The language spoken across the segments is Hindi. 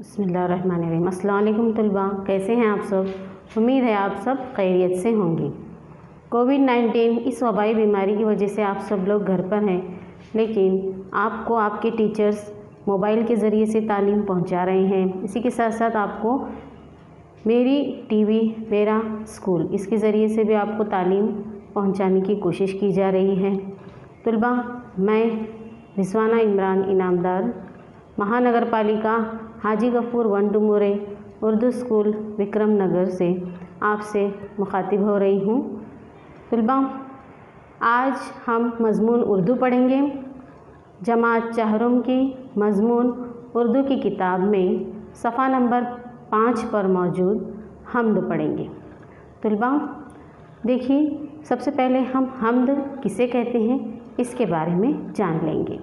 बिस्मिल्लाहिर्रहमानिर्रहीम। अस्सलाम वालेकुम तलबा, कैसे हैं आप सब। उम्मीद है आप सब खैरियत से होंगे। कोविड-19 इस वबाई बीमारी की वजह से आप सब लोग घर पर हैं, लेकिन आपको आपके टीचर्स मोबाइल के ज़रिए से तालीम पहुंचा रहे हैं। इसी के साथ साथ आपको मेरी टीवी मेरा स्कूल इसके ज़रिए से भी आपको तालीम पहुंचाने की कोशिश की जा रही है। तलबा, मैं रिजवाना इमरान इनामदार महानगर पालिका हाजी गफूर वंडुमुरे उर्दू स्कूल विक्रम नगर से आपसे मुखातिब हो रही हूँ। तलबा, आज हम मज़मून उर्दू पढ़ेंगे। जमात चहरुम की मज़मून उर्दू की किताब में सफ़ा नंबर 5 पर मौजूद हम्द पढ़ेंगे। तलबा, देखिए, सबसे पहले हम हम्द किसे कहते हैं इसके बारे में जान लेंगे।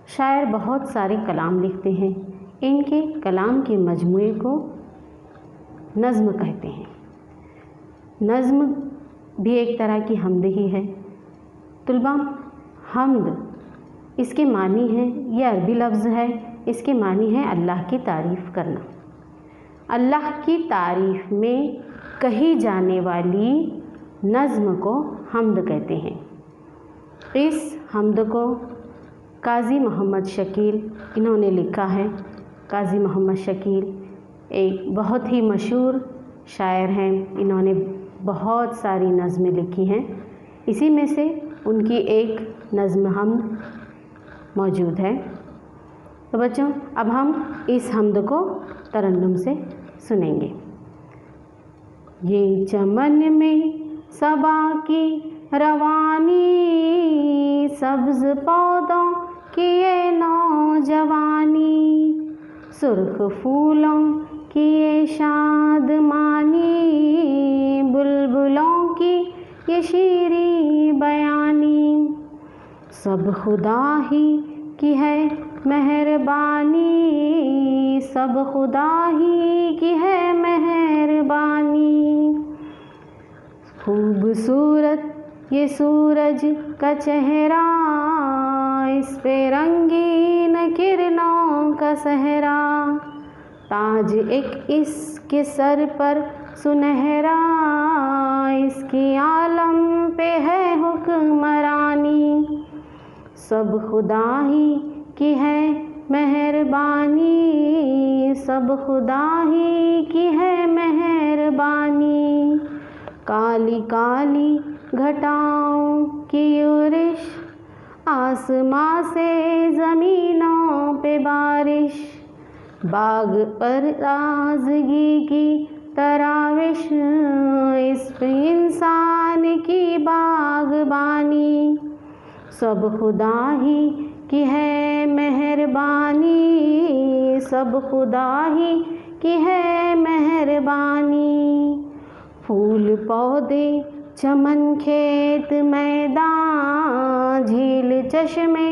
शायर बहुत सारे कलाम लिखते हैं, इनके कलाम के मजमूए को नज़्म कहते हैं। नज़्म भी एक तरह की हम्द ही है। तलबा, हम्द इसके मानी है, यह अरबी लफ्ज़ है, इसके मानी है अल्लाह की तारीफ़ करना। अल्लाह की तारीफ़ में कही जाने वाली नज़्म को हम्द कहते हैं। इस हम्द को काज़ी मोहम्मद शकील इन्होंने लिखा है। काज़ी मोहम्मद शकील एक बहुत ही मशहूर शायर हैं। इन्होंने बहुत सारी नज़में लिखी हैं, इसी में से उनकी एक नज़्म हम्द मौजूद है। तो बच्चों, अब हम इस हम्द को तरन्नुम से सुनेंगे। ये चमन में सबा की रवानी, सब्ज़ पौधों की ये नौजवानी, सुर्ख फूलों की ये शादमानी, बुलबुलों की ये शीरी बयानी, सब खुदा ही की है मेहरबानी, सब खुदा ही की है मेहरबानी। खूबसूरत ये सूरज का चेहरा, इस पे रंगीन किरणों का सहरा, ताज एक इसके सर पर सुनहरा, इसकी आलम पे है हुक्मरानी, सब खुदा ही की है मेहरबानी, सब खुदा ही की है मेहरबानी। काली काली घटाओं की यूरिश, आसमां से ज़मीनों पे बारिश, बाग पर ताज़गी की तराविश, इस पे इंसान की बागबानी, सब खुदा ही की है मेहरबानी, सब खुदा ही की है मेहरबानी। फूल पौधे चमन खेत मैदान, झील चश्मे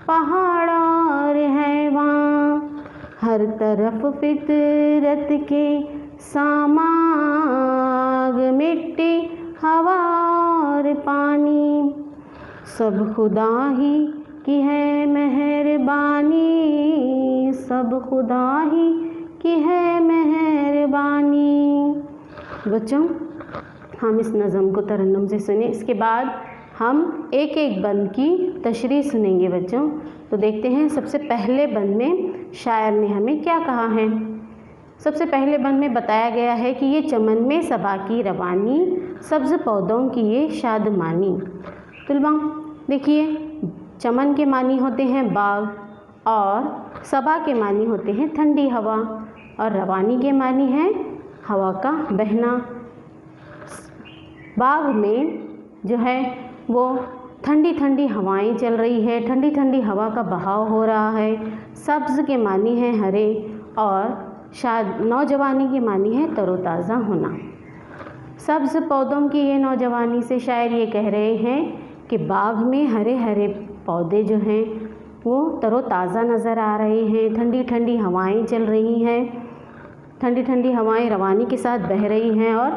पहाड़ और हैवान, हर तरफ फितरत के सामाग, मिट्टी हवा और पानी, सब खुदा ही की है मेहरबानी, सब खुदा ही की है मेहरबानी। बच्चों, हम इस नज़म को तरन्नुम से सुने, इसके बाद हम एक एक बंद की तशरीह सुनेंगे। बच्चों, तो देखते हैं सबसे पहले बंद में शायर ने हमें क्या कहा है। सबसे पहले बंद में बताया गया है कि ये चमन में सबा की रवानी, सब्ज़ पौधों की ये शादमानी। तलबा, देखिए, चमन के मानी होते हैं बाग, और सबा के मानी होते हैं ठंडी हवा, और रवानी के मानी है हवा का बहना। बाग में जो है वो ठंडी ठंडी हवाएं चल रही है, ठंडी ठंडी हवा का बहाव हो रहा है। सब्ज़ के मानी है हरे, और नौजवानी की मानी है तरोताज़ा होना। सब्ज़ पौधों की ये नौजवानी से शायर ये कह रहे हैं कि बाग में हरे हरे पौधे जो हैं वो तरोताज़ा नज़र आ रहे हैं, ठंडी ठंडी हवाएं चल रही हैं, ठंडी ठंडी हवाएं रवानी के साथ बह रही हैं, और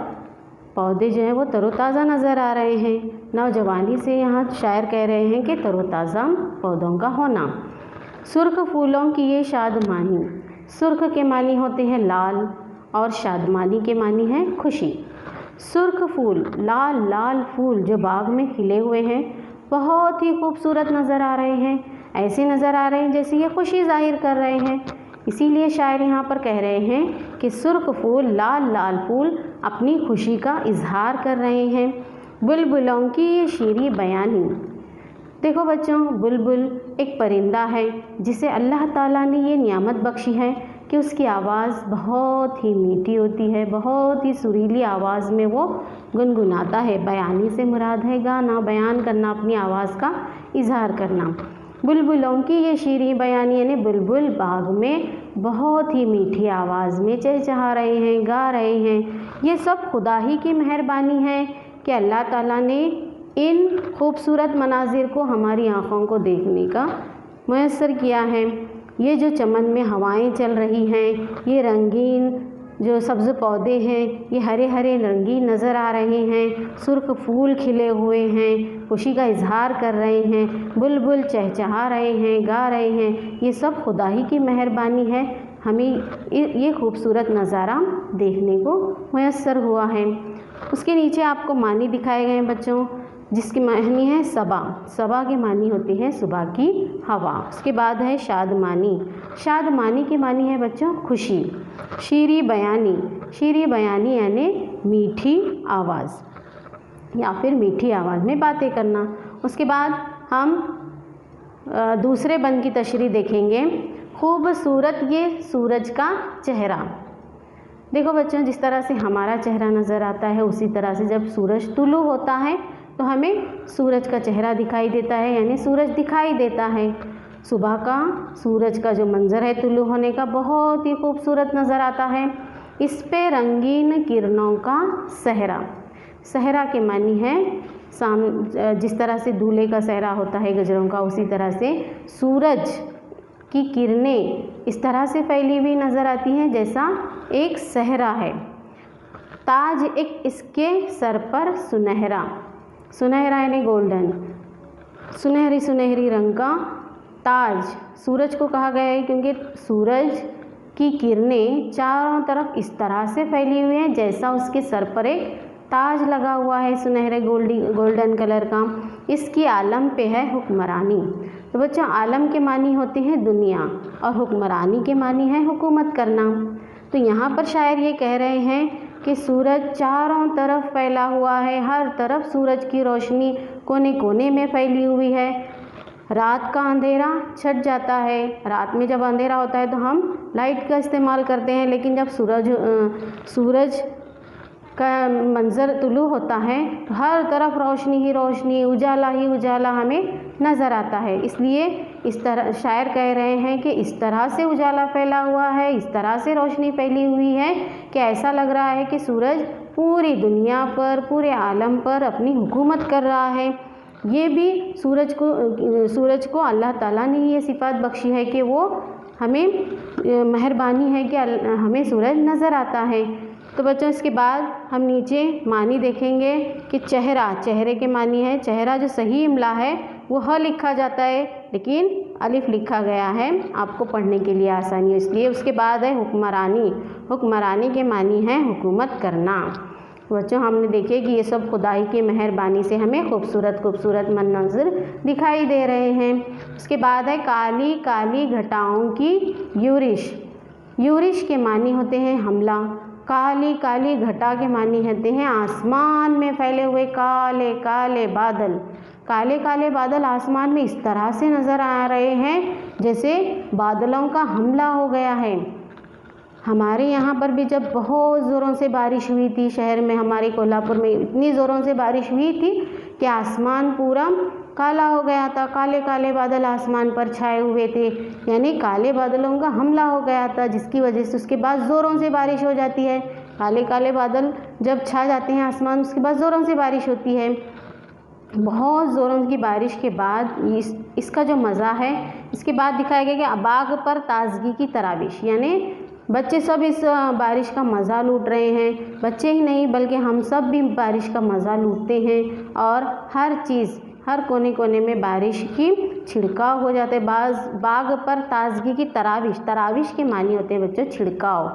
पौधे जो हैं वो तरोताज़ा नज़र आ रहे हैं। नौजवानी से यहाँ शायर कह रहे हैं कि तरोताज़ा पौधों का होना। सुर्ख फूलों की ये शादमानी, सुर्ख के मानी होते हैं लाल और शादमानी के मानी है खुशी। सुर्ख फूल, लाल लाल फूल जो बाग में खिले हुए हैं, बहुत ही खूबसूरत नज़र आ रहे हैं। ऐसे नज़र आ रहे हैं जैसे ये खुशी जाहिर कर रहे हैं। इसीलिए शायर यहाँ पर कह रहे हैं कि सुर्ख फूल, लाल लाल फूल अपनी खुशी का इजहार कर रहे हैं। बुलबुलों की ये शीरी बयानी। देखो बच्चों, बुलबुल एक परिंदा है जिसे अल्लाह ताला ने ये नियामत बख्शी है कि उसकी आवाज़ बहुत ही मीठी होती है, बहुत ही सुरीली आवाज़ में वो गुनगुनाता है। बयानी से मुराद है गाना, बयान करना, अपनी आवाज़ का इजहार करना। बुलबुलों की ये शीरी बयानी यानी बुलबुल बाग में बहुत ही मीठी आवाज़ में चहचहा रहे हैं, गा रहे हैं। ये सब खुदा ही की मेहरबानी है कि अल्लाह ताला ने इन खूबसूरत मनाजिर को हमारी आँखों को देखने का मुयस्सर किया है। ये जो चमन में हवाएं चल रही हैं, ये रंगीन जो सब्ज़ पौधे हैं, ये हरे हरे रंगीन नज़र आ रहे हैं। सुर्ख फूल खिले हुए हैं, खुशी का इजहार कर रहे हैं। बुलबुल चहचहा रहे हैं, गा रहे हैं। ये सब खुदा ही की मेहरबानी है, हमें ये खूबसूरत नज़ारा देखने को मुयस्सर हुआ है। उसके नीचे आपको मानी दिखाए गए हैं बच्चों, जिसकी मानी है सबा। सबा के मानी होती है सुबह की हवा। उसके बाद है शादमानी। शादमानी की मानी है बच्चों खुशी। शीरी बयानी। शीरी बयानी यानी मीठी आवाज़ या फिर मीठी आवाज़ में बातें करना। उसके बाद हम दूसरे बंद की तशरीह देखेंगे। खूबसूरत ये सूरज का चेहरा। देखो बच्चों, जिस तरह से हमारा चेहरा नज़र आता है उसी तरह से जब सूरज तुलू होता है तो हमें सूरज का चेहरा दिखाई देता है, यानी सूरज दिखाई देता है। सुबह का सूरज का जो मंज़र है तुलू होने का, बहुत ही खूबसूरत नज़र आता है। इस पे रंगीन किरणों का सहरा। सहरा के मानी है जिस तरह से दूल्हे का सहरा होता है गजरों का, उसी तरह से सूरज की किरणें इस तरह से फैली हुई नज़र आती हैं जैसा एक सहरा है। ताज एक इसके सर पर सुनहरा। सुनहरा यानी गोल्डन, सुनहरी सुनहरी रंग का ताज सूरज को कहा गया है क्योंकि सूरज की किरणें चारों तरफ इस तरह से फैली हुई हैं जैसा उसके सर पर एक ताज लगा हुआ है सुनहरे गोल्डन कलर का। इसकी आलम पे है हुक्मरानी। तो बच्चों, आलम के मानी होते हैं दुनिया और हुक्मरानी के मानी है हुकूमत करना। तो यहाँ पर शायर ये कह रहे हैं कि सूरज चारों तरफ फैला हुआ है, हर तरफ सूरज की रोशनी कोने कोने में फैली हुई है। रात का अंधेरा छट जाता है। रात में जब अंधेरा होता है तो हम लाइट का इस्तेमाल करते हैं, लेकिन जब सूरज का मंज़र तुलू होता है तो हर तरफ रोशनी ही रोशनी, उजाला ही उजाला हमें नज़र आता है। इसलिए इस तरह शायर कह रहे हैं कि इस तरह से उजाला फैला हुआ है, इस तरह से रोशनी फैली हुई है कि ऐसा लग रहा है कि सूरज पूरी दुनिया पर, पूरे आलम पर अपनी हुकूमत कर रहा है। ये भी सूरज को अल्लाह ताला ने ये सिफ़ात बख्शी है कि वो हमें मेहरबानी है कि हमें सूरज नज़र आता है। तो बच्चों, इसके बाद हम नीचे मानी देखेंगे कि चेहरा। चेहरे के मानी है चेहरा। जो सही इमला है वो ह लिखा जाता है लेकिन अलिफ लिखा गया है आपको पढ़ने के लिए आसानी है इसलिए। उसके बाद है हुक्मरानी। हुक्मरानी के मानी है हुकूमत करना। बच्चों, हमने देखे कि ये सब खुदाई की मेहरबानी से हमें खूबसूरत खूबसूरत मंज़र दिखाई दे रहे हैं। उसके बाद है काली काली घटाओं की यूरिश। यूरिश के मानी होते हैं हमला। काली काली घटा के मानी होते हैं आसमान में फैले हुए काले काले बादल। काले काले बादल आसमान में इस तरह से नज़र आ रहे हैं जैसे बादलों का हमला हो गया है। हमारे यहाँ पर भी जब बहुत ज़ोरों से बारिश हुई थी, शहर में हमारे कोल्हापुर में इतनी ज़ोरों से बारिश हुई थी कि आसमान पूरा काला हो गया था। काले काले बादल आसमान पर छाए हुए थे, यानी काले बादलों का हमला हो गया था, जिसकी वजह से उसके बाद ज़ोरों से बारिश हो जाती है। काले काले बादल जब छा जाते हैं आसमान, उसके बाद ज़ोरों से बारिश होती है। बहुत ज़ोरों की बारिश के बाद इसका जो मज़ा है, इसके बाद दिखाया गया कि बाग पर ताजगी की तराविश, यानी बच्चे सब इस बारिश का मज़ा लूट रहे हैं। बच्चे ही नहीं बल्कि हम सब भी बारिश का मज़ा लूटते हैं और हर चीज़ हर कोने कोने में बारिश की छिड़काव हो जाते। बाग पर ताजगी की तराविश, तराविश के मानी होते हैं बच्चों छिड़काव।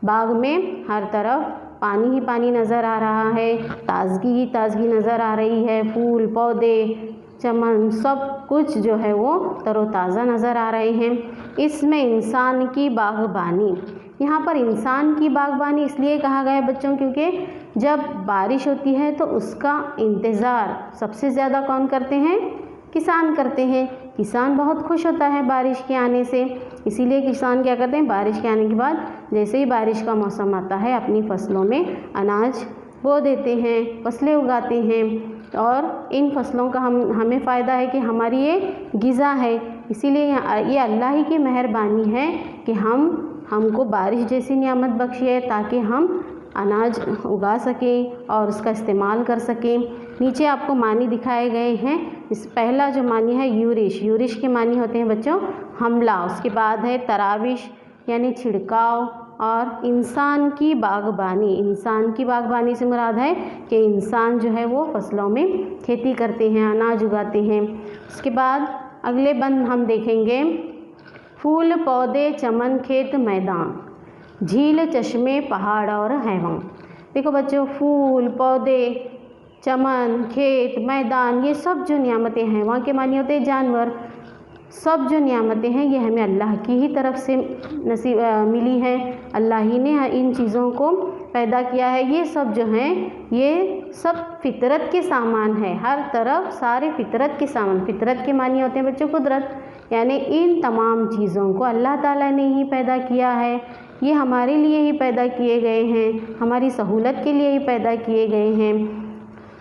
बाग में हर तरफ पानी ही पानी नज़र आ रहा है, ताजगी ही ताजगी नज़र आ रही है, फूल पौधे चमन सब कुछ जो है वो तरोताज़ा नज़र आ रहे हैं। इसमें इंसान की बागबानी, यहाँ पर इंसान की बागबानी इसलिए कहा गया है बच्चों क्योंकि जब बारिश होती है तो उसका इंतज़ार सबसे ज़्यादा कौन करते हैं? किसान करते हैं। किसान बहुत खुश होता है बारिश के आने से, इसीलिए किसान क्या करते हैं? बारिश के आने के बाद जैसे ही बारिश का मौसम आता है अपनी फसलों में अनाज बो देते हैं, फसलें उगाते हैं और इन फसलों का हमें फ़ायदा है कि हमारी ये ग़िज़ा है। इसीलिए ये अल्लाह ही की मेहरबानी है कि हमको बारिश जैसी नियामत बख्शी है ताकि हम अनाज उगा सकें और उसका इस्तेमाल कर सकें। नीचे आपको मानी दिखाए गए हैं। इस पहला जो मानी है यूरिश, यूरिश के मानी होते हैं बच्चों हमला। उसके बाद है तराविश यानी छिड़काव और इंसान की बागबानी। इंसान की बागबानी से मुराद है कि इंसान जो है वो फसलों में खेती करते हैं, अनाज उगाते हैं। उसके बाद अगले बंद हम देखेंगे फूल पौधे चमन खेत मैदान, झील चश्मे पहाड़ और हैवान। देखो बच्चों फूल पौधे चमन खेत मैदान ये सब जो नियामतें हैं, वहाँ के मानी होते हैं जानवर। सब जो नियामतें हैं ये हमें अल्लाह की ही तरफ से नसीब मिली है। अल्लाह ही ने इन चीज़ों को पैदा किया है। ये सब जो हैं ये सब फितरत के सामान है। हर तरफ सारे फितरत के सामान, फितरत के मानी होते हैं बच्चों कुदरत, यानी इन तमाम चीज़ों को अल्लाह ताला ने ही पैदा किया है। ये हमारे लिए ही पैदा किए गए हैं, हमारी सहूलत के लिए ही पैदा किए गए हैं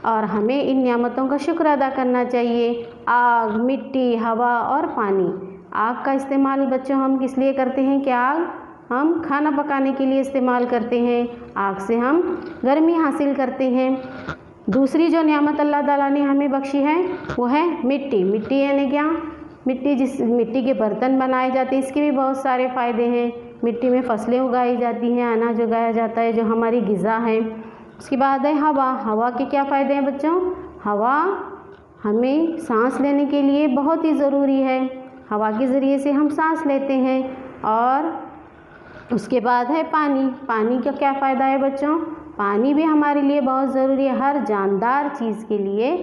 और हमें इन नियामतों का शुक्र अदा करना चाहिए। आग मिट्टी हवा और पानी। आग का इस्तेमाल बच्चों हम किस लिए करते हैं कि आग हम खाना पकाने के लिए इस्तेमाल करते हैं, आग से हम गर्मी हासिल करते हैं। दूसरी जो नियामत अल्लाह ताला ने हमें बख्शी है वो है मिट्टी। मिट्टी यानी क्या? मिट्टी जिस मिट्टी के बर्तन बनाए जाते हैं, इसके भी बहुत सारे फ़ायदे हैं। मिट्टी में फसलें उगाई जाती हैं, अनाज उगाया जाता है जो हमारी ग़िज़ा है। उसके बाद है हवा। हवा के क्या फ़ायदे हैं बच्चों? हवा हमें सांस लेने के लिए बहुत ही ज़रूरी है। हवा के ज़रिए से हम सांस लेते हैं। और उसके बाद है पानी। पानी का क्या फ़ायदा है बच्चों? पानी भी हमारे लिए बहुत ज़रूरी है। हर जानदार चीज़ के लिए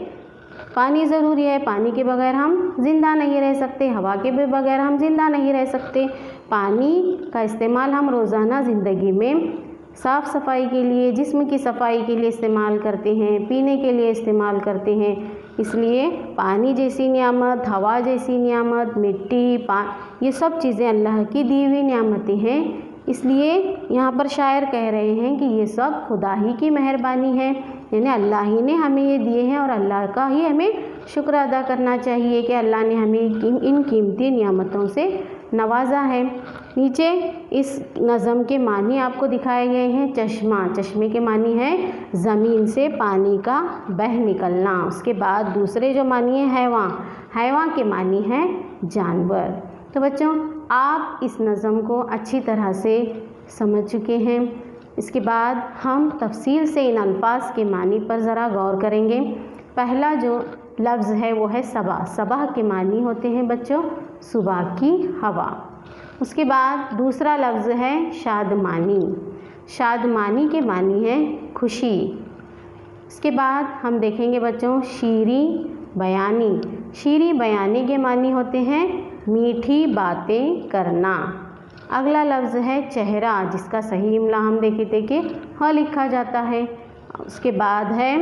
पानी ज़रूरी है। पानी के बगैर हम ज़िंदा नहीं रह सकते, हवा के भी बगैर हम ज़िंदा नहीं रह सकते। पानी का इस्तेमाल हम रोज़ाना ज़िंदगी में साफ़ सफाई के लिए, जिस्म की सफाई के लिए इस्तेमाल करते हैं, पीने के लिए इस्तेमाल करते हैं। इसलिए पानी जैसी नियामत, हवा जैसी नियामत, मिट्टी ये सब चीज़ें अल्लाह की दी हुई नियामतें हैं। इसलिए यहाँ पर शायर कह रहे हैं कि ये सब खुदा ही की मेहरबानी है, यानी अल्लाह ही ने हमें ये दिए हैं और अल्लाह का ही हमें शुक्र अदा करना चाहिए कि अल्लाह ने हमें इन कीमती नियामतों से नवाजा है। नीचे इस नज़म के मानी आपको दिखाए गए हैं। चश्मा, चश्मे के मानी है ज़मीन से पानी का बह निकलना। उसके बाद दूसरे जो मानी है हैवान, हैवान के मानी है जानवर। तो बच्चों आप इस नज़म को अच्छी तरह से समझ चुके हैं। इसके बाद हम तफसील से इन अल्फाज के मानी पर ज़रा गौर करेंगे। पहला जो लफ्ज़ है वो है सबा। सबा के मानी होते हैं बच्चों सुबह की हवा। उसके बाद दूसरा लफ्ज़ है शादमानी। शादमानी के मानी है खुशी। इसके बाद हम देखेंगे बच्चों शीरी बयानी। शीरी बयानी के मानी होते हैं मीठी बातें करना। अगला लफ्ज़ है चेहरा, जिसका सही इमला हम देखे थे कि ह लिखा जाता है। उसके बाद है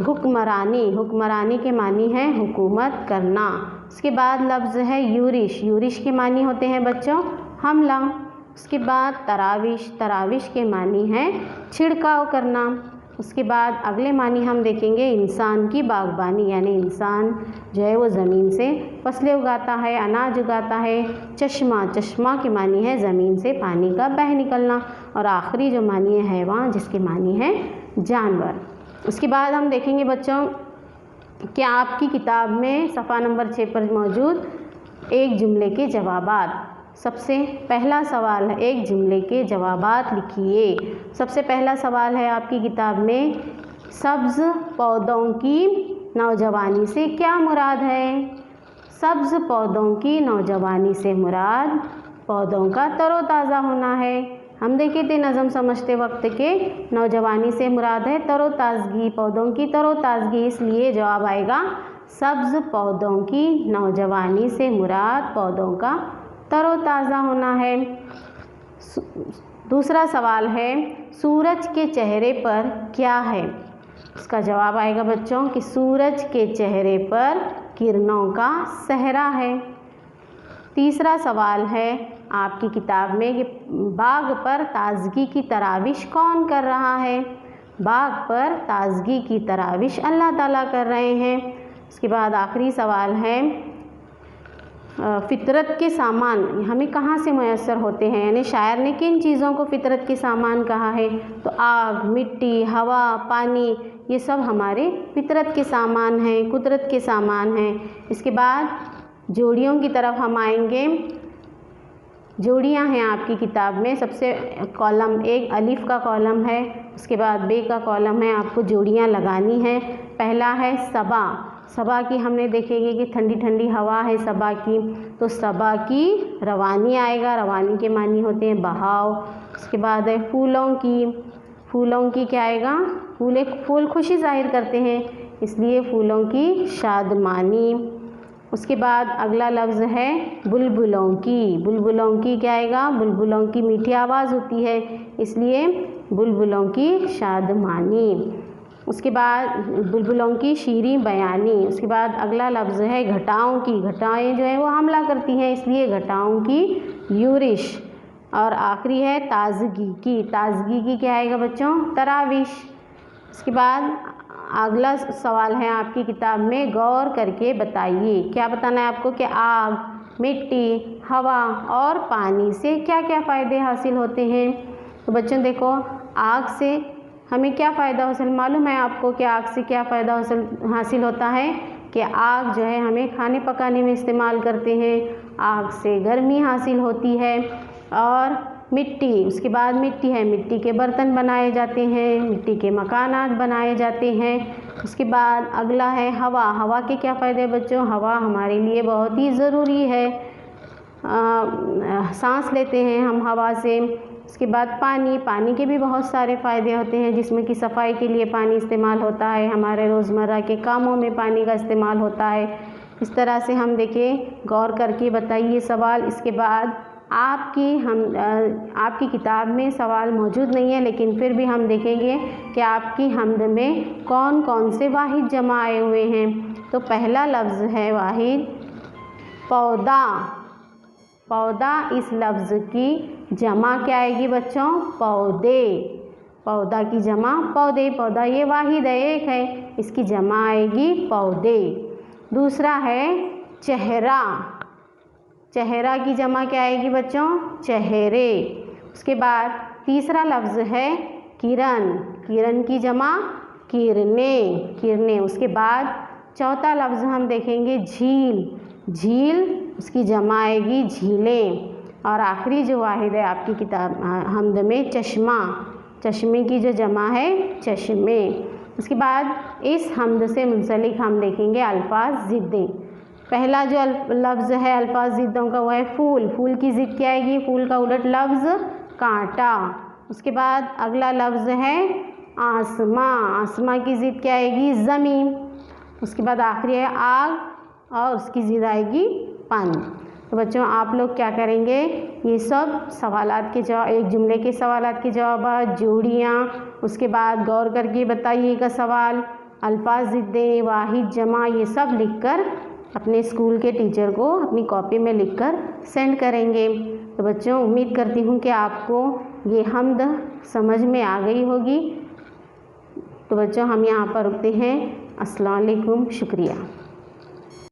हुक्मरानी। हुक्मरानी के मानी है हुकूमत करना। उसके बाद लफ्ज़ है यूरिश। यूरिश के मानी होते हैं बच्चों हमला। उसके बाद तराविश। तराविश के मानी है छिड़काव करना। उसके बाद अगले मानी हम देखेंगे इंसान की बागबानी, यानी इंसान जो है वो ज़मीन से फसलें उगाता है, अनाज उगाता है। चश्मा, चश्मा के मानी है ज़मीन से पानी का बह निकलना। और आखिरी जो मानी है हैवान, जिसके मानी है जानवर। उसके बाद हम देखेंगे बच्चों कि आपकी किताब में सफ़ा नंबर 6 पर मौजूद एक जुमले के जवाबात। सबसे पहला सवाल है एक जुमले के जवाबात लिखिए। सबसे पहला सवाल है आपकी किताब में सब्ज़ पौधों की नौजवानी से क्या मुराद है? सब्ज़ पौधों की नौजवानी से मुराद पौधों का तरोताज़ा होना है। हम देखे थे नज़म समझते वक्त के नौजवानी से मुराद है तरोताज़गी, पौधों की तरोताज़गी, इसलिए जवाब आएगा सब्ज़ पौधों की नौजवानी से मुराद पौधों का तरोताज़ा होना है। दूसरा सवाल है सूरज के चेहरे पर क्या है? इसका जवाब आएगा बच्चों कि सूरज के चेहरे पर किरणों का सहरा है। तीसरा सवाल है आपकी किताब में कि बाग पर ताजगी की तराविश कौन कर रहा है? बाग पर ताजगी की तराविश अल्लाह ताला कर रहे हैं। उसके बाद आखिरी सवाल है फ़ितरत के सामान हमें कहाँ से मैसर होते हैं, यानी शायर ने किन चीज़ों को फ़ितरत के सामान कहा है? तो आग, मिट्टी, हवा, पानी, ये सब हमारे फ़ितरत के सामान हैं, कुदरत के सामान हैं। इसके बाद जोड़ियों की तरफ हम आएंगे। जोड़ियाँ हैं आपकी किताब में, सबसे कॉलम एक अलिफ का कॉलम है, उसके बाद बे का कॉलम है, आपको जोड़ियाँ लगानी है। पहला है सबा, सबा की हमने देखेंगे कि ठंडी ठंडी हवा है सबा की, तो सबा की रवानी आएगा, रवानी के मानी होते हैं बहाव। उसके बाद है फूलों की, फूलों की क्या आएगा? फूल खुशी जाहिर करते हैं, इसलिए फूलों की शादमानी। उसके बाद अगला लफ्ज़ है बुलबुलों की, बुलबुलों की क्या आएगा? बुलबुलों की मीठी आवाज़ होती है, इसलिए बुलबुलों की शादमानी। उसके बाद बुलबुलों की शीरी बयानी। उसके बाद अगला लफ्ज़ है घटाओं की, घटाएँ जो है वो हमला करती हैं, इसलिए घटाओं की यूरिश। और आखिरी है ताजगी की, ताजगी की क्या आएगा बच्चों? तराविश। उसके बाद अगला सवाल है आपकी किताब में गौर करके बताइए, क्या बताना है आपको कि आग, मिट्टी, हवा और पानी से क्या क्या फ़ायदे हासिल होते हैं? तो बच्चों देखो, आग से हमें क्या फ़ायदा हासिल मालूम है आपको कि आग से क्या फ़ायदा हासिल होता है? कि आग जो है हमें खाने पकाने में इस्तेमाल करते हैं, आग से गर्मी हासिल होती है। और मिट्टी, उसके बाद मिट्टी है, मिट्टी के बर्तन बनाए जाते हैं, मिट्टी के मकानात बनाए जाते हैं। उसके बाद अगला है हवा, हवा के क्या फ़ायदे बच्चों? हवा हमारे लिए बहुत ही ज़रूरी है, सांस लेते हैं हम हवा से। उसके बाद पानी, पानी के भी बहुत सारे फ़ायदे होते हैं, जिसमें कि सफाई के लिए पानी इस्तेमाल होता है, हमारे रोज़मर्रा के कामों में पानी का इस्तेमाल होता है। इस तरह से हम देखें, गौर करके बताइए सवाल। इसके बाद आपकी किताब में सवाल मौजूद नहीं है, लेकिन फिर भी हम देखेंगे कि आपकी हमद में कौन कौन से वाहिद जमा आए हुए हैं। तो पहला लफ्ज़ है वाहिद पौधा, पौधा, इस लफ्ज़ की जमा क्या आएगी बच्चों? पौधे, पौधा की जमा पौधे, पौधा ये वाहिद है, एक है, इसकी जमा आएगी पौधे। दूसरा है चेहरा, चेहरा की जमा क्या आएगी बच्चों? चेहरे। उसके बाद तीसरा लफ्ज़ है किरण, किरण की जमा किरणें, किरणें। उसके बाद चौथा लफ्ज़ हम देखेंगे झील, झील, उसकी जमा आएगी झीलें। और आखिरी जो वाहिद है आपकी किताब हमद में चश्मा, चश्मे की जो जमा है चश्मे। उसके बाद इस हमद से मुंसलिक हम देखेंगे अल्फाज ज़िद्दें। पहला जो लफ्ज़ है अल्फाज ज़िद्दों का वो है फूल, फूल की ज़िद क्या आएगी? फूल का उलट लफ्ज़ कांटा। उसके बाद अगला लफ्ज़ है आसमां, आसमां की ज़िद क्या आएगी? ज़मीन। उसके बाद आखिरी है आग और उसकी ज़िद आएगी पानी। तो बच्चों आप लोग क्या करेंगे? ये सब सवालात के जवाब, एक जुमले के सवालात के जवाब, जोड़ियाँ, उसके बाद गौर करके बताइएगा सवाल, अल्फाज ज़िद्दें, वाहिद जमा, ये सब लिखकर अपने स्कूल के टीचर को अपनी कॉपी में लिखकर सेंड करेंगे। तो बच्चों उम्मीद करती हूँ कि आपको ये हमद समझ में आ गई होगी। तो बच्चों हम यहाँ पर रुकते हैं। अस्सलाम वालेकुम, शुक्रिया।